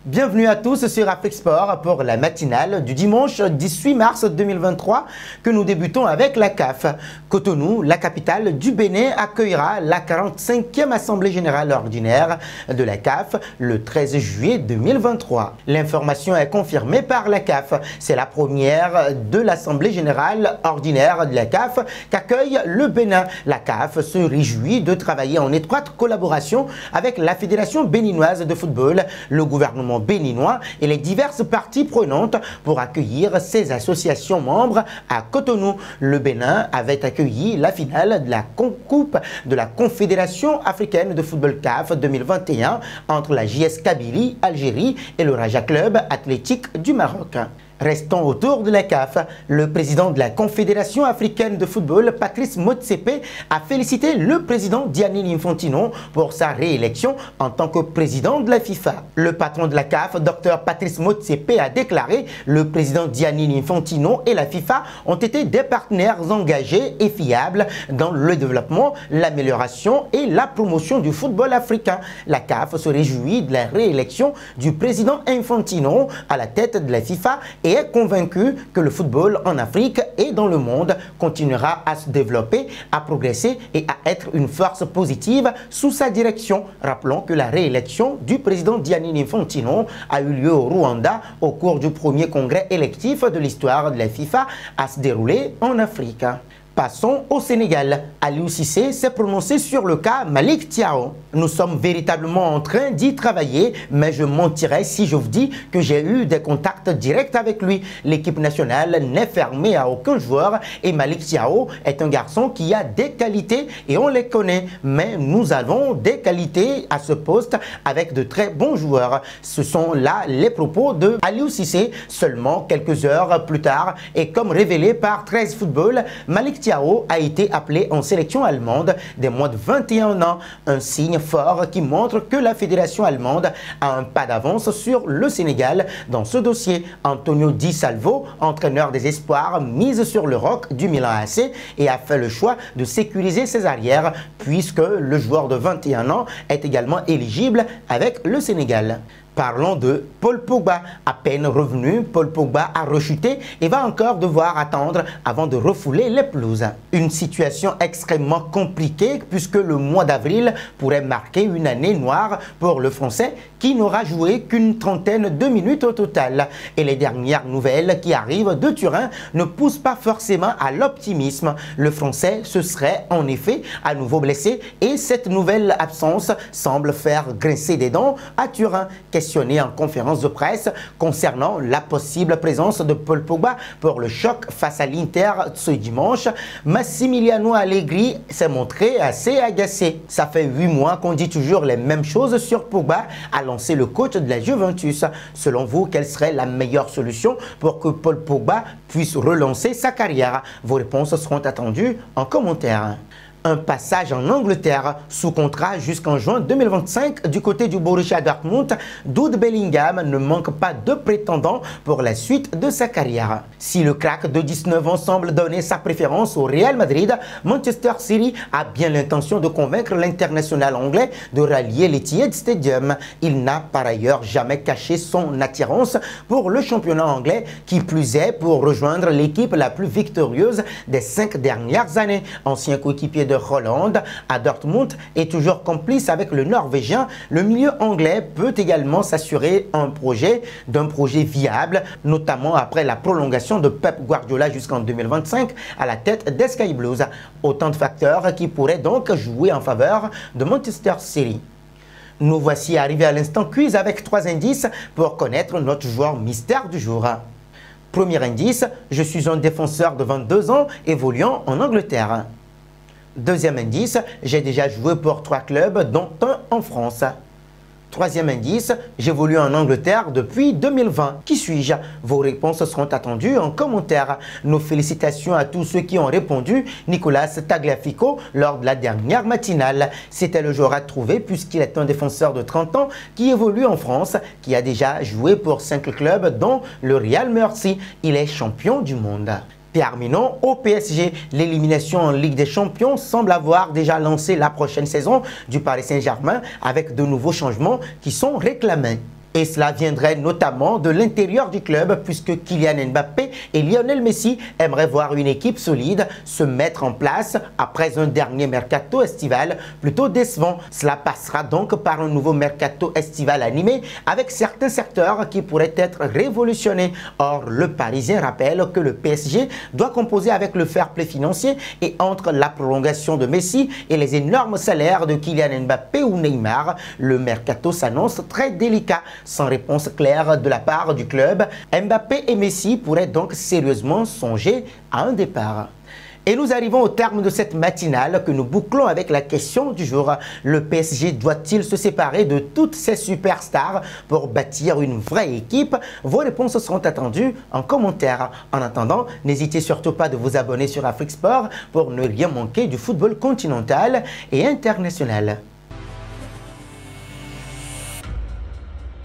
Bienvenue à tous sur Afrique Sport pour la matinale du dimanche 18 mars 2023 que nous débutons avec la CAF. Cotonou, la capitale du Bénin, accueillera la 45e Assemblée Générale Ordinaire de la CAF le 13 juillet 2023. L'information est confirmée par la CAF. C'est la première de l'Assemblée Générale Ordinaire de la CAF qu'accueille le Bénin. La CAF se réjouit de travailler en étroite collaboration avec la Fédération béninoise de football, le gouvernement béninois et les diverses parties prenantes pour accueillir ces associations membres à Cotonou. Le Bénin avait accueilli la finale de la Coupe de la Confédération africaine de football CAF 2021 entre la JS Kabylie, Algérie et le Raja Club athlétique du Maroc. Restons autour de la CAF. Le président de la Confédération africaine de football, Patrice Motsepe, a félicité le président Gianni Infantino pour sa réélection en tant que président de la FIFA. Le patron de la CAF, Dr Patrice Motsepe, a déclaré « Le président Gianni Infantino et la FIFA ont été des partenaires engagés et fiables dans le développement, l'amélioration et la promotion du football africain. La CAF se réjouit de la réélection du président Infantino à la tête de la FIFA et est convaincu que le football en Afrique et dans le monde continuera à se développer, à progresser et à être une force positive sous sa direction. Rappelons que la réélection du président Gianni Infantino a eu lieu au Rwanda au cours du premier congrès électif de l'histoire de la FIFA à se dérouler en Afrique. Passons au Sénégal. Aliou Cissé s'est prononcé sur le cas Malick Thiaw. Nous sommes véritablement en train d'y travailler, mais je mentirais si je vous dis que j'ai eu des contacts directs avec lui. L'équipe nationale n'est fermée à aucun joueur et Malick Thiaw est un garçon qui a des qualités et on les connaît. Mais nous avons des qualités à ce poste avec de très bons joueurs. Ce sont là les propos de Aliou Cissé seulement quelques heures plus tard et comme révélé par 13 Football, Malick Thiaw a été appelé en sélection allemande des moins de 21 ans, un signe fort qui montre que la fédération allemande a un pas d'avance sur le Sénégal dans ce dossier. Antonio Di Salvo, entraîneur des espoirs, mise sur le roc du Milan AC et a fait le choix de sécuriser ses arrières puisque le joueur de 21 ans est également éligible avec le Sénégal. Parlons de Paul Pogba. À peine revenu, Paul Pogba a rechuté et va encore devoir attendre avant de refouler les pelouses. Une situation extrêmement compliquée puisque le mois d'avril pourrait marquer une année noire pour le Français qui n'aura joué qu'une trentaine de minutes au total. Et les dernières nouvelles qui arrivent de Turin ne poussent pas forcément à l'optimisme. Le Français se serait en effet à nouveau blessé et cette nouvelle absence semble faire grincer des dents à Turin. Questionné en conférence de presse concernant la possible présence de Paul Pogba pour le choc face à l'Inter ce dimanche, Massimiliano Allegri s'est montré assez agacé. Ça fait 8 mois qu'on dit toujours les mêmes choses sur Pogba, a lancé le coach de la Juventus. Selon vous, quelle serait la meilleure solution pour que Paul Pogba puisse relancer sa carrière? Vos réponses seront attendues en commentaire. Un passage en Angleterre sous contrat jusqu'en juin 2025 du côté du Borussia Dortmund, Jude Bellingham ne manque pas de prétendants pour la suite de sa carrière. Si le crack de 19 ans semble donner sa préférence au Real Madrid, Manchester City a bien l'intention de convaincre l'international anglais de rallier l'Etihad Stadium. Il n'a par ailleurs jamais caché son attirance pour le championnat anglais, qui plus est pour rejoindre l'équipe la plus victorieuse des 5 dernières années. Ancien coéquipier de Roland à Dortmund est toujours complice avec le Norvégien. Le milieu anglais peut également s'assurer d'un projet viable, notamment après la prolongation de Pep Guardiola jusqu'en 2025 à la tête des Sky Blues. Autant de facteurs qui pourraient donc jouer en faveur de Manchester City. Nous voici arrivés à l'instant quiz avec 3 indices pour connaître notre joueur mystère du jour. Premier indice, je suis un défenseur de 22 ans évoluant en Angleterre. Deuxième indice, j'ai déjà joué pour 3 clubs, dont un en France. Troisième indice, j'évolue en Angleterre depuis 2020. Qui suis-je? Vos réponses seront attendues en commentaire. Nos félicitations à tous ceux qui ont répondu. Nicolas Tagliafico lors de la dernière matinale. C'était le joueur à trouver puisqu'il est un défenseur de 30 ans qui évolue en France, qui a déjà joué pour 5 clubs dont le Real Murcie. Il est champion du monde. Terminons au PSG. L'élimination en Ligue des Champions semble avoir déjà lancé la prochaine saison du Paris Saint-Germain avec de nouveaux changements qui sont réclamés. Et cela viendrait notamment de l'intérieur du club puisque Kylian Mbappé et Lionel Messi aimeraient voir une équipe solide se mettre en place après un dernier mercato estival plutôt décevant. Cela passera donc par un nouveau mercato estival animé avec certains secteurs qui pourraient être révolutionnés. Or, le Parisien rappelle que le PSG doit composer avec le fair play financier et entre la prolongation de Messi et les énormes salaires de Kylian Mbappé ou Neymar, le mercato s'annonce très délicat. Sans réponse claire de la part du club, Mbappé et Messi pourraient donc sérieusement songer à un départ. Et nous arrivons au terme de cette matinale que nous bouclons avec la question du jour. Le PSG doit-il se séparer de toutes ses superstars pour bâtir une vraie équipe? Vos réponses seront attendues en commentaire. En attendant, n'hésitez surtout pas de vous abonner sur Afrique Sport pour ne rien manquer du football continental et international.